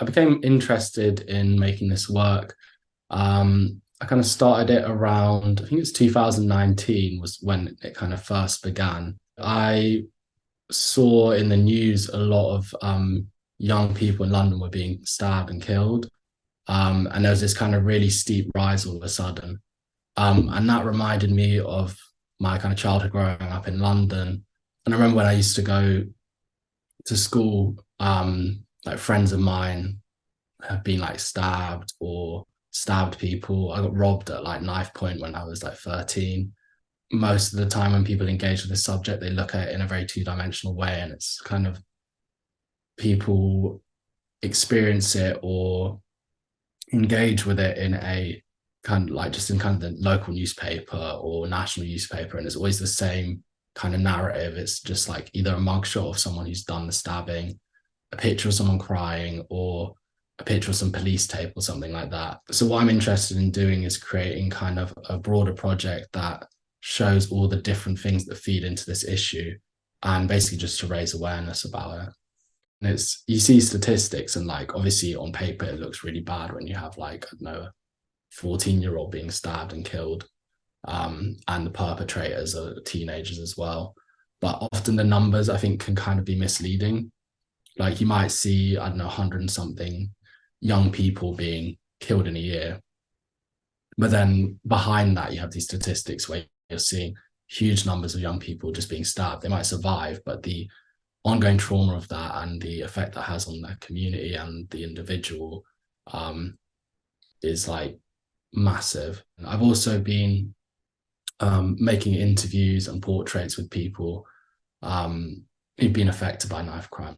I became interested in making this work. I kind of started it around, I think it's 2019 was when it kind of first began. I saw in the news a lot of young people in London were being stabbed and killed. And there was this kind of really steep rise all of a sudden. And that reminded me of my kind of childhood growing up in London. And I remember when I used to go to school, like friends of mine have been like stabbed or stabbed people. I got robbed at like knife point when I was like 13. Most of the time when people engage with this subject, they look at it in a very two-dimensional way, and it's kind of people experience it or engage with it in a kind of like just in kind of the local newspaper or national newspaper, and it's always the same kind of narrative. It's just like either a mugshot of someone who's done the stabbing, a picture of someone crying, or a picture of some police tape or something like that. So what I'm interested in doing is creating kind of a broader project that shows all the different things that feed into this issue, and basically just to raise awareness about it. And it's, you see statistics, and like obviously on paper it looks really bad when you have like, I don't know, a 14-year-old being stabbed and killed, and the perpetrators are teenagers as well. But often the numbers I think can kind of be misleading. Like you might see, I don't know, 100 and something young people being killed in a year, but then behind that you have these statistics where you're seeing huge numbers of young people just being stabbed. They might survive, but the ongoing trauma of that and the effect that has on the community and the individual is like massive. I've also been making interviews and portraits with people who've been affected by knife crime.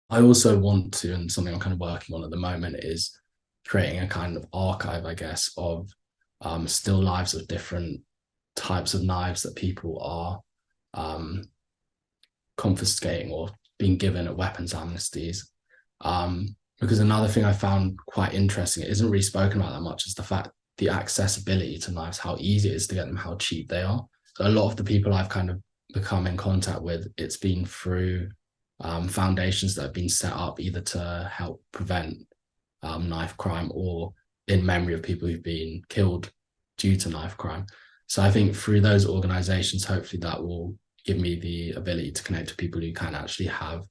I also want to, and something I'm kind of working on at the moment, is creating a kind of archive, I guess, of still lives of different types of knives that people are confiscating or being given at weapons amnesties. Because another thing I found quite interesting, it isn't really spoken about that much, is the fact the accessibility to knives, how easy it is to get them, how cheap they are. So a lot of the people I've kind of become in contact with, it's been through foundations that have been set up either to help prevent knife crime or in memory of people who've been killed due to knife crime. So I think through those organizations, hopefully that will give me the ability to connect to people who can actually have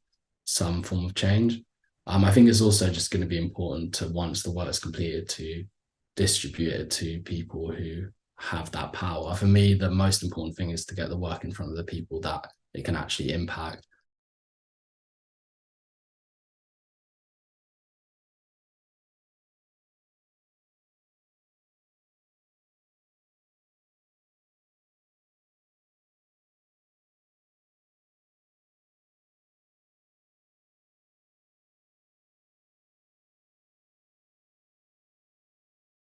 some form of change. I think it's also just going to be important to, once the work's completed, to distribute it to people who have that power. For me, the most important thing is to get the work in front of the people that it can actually impact.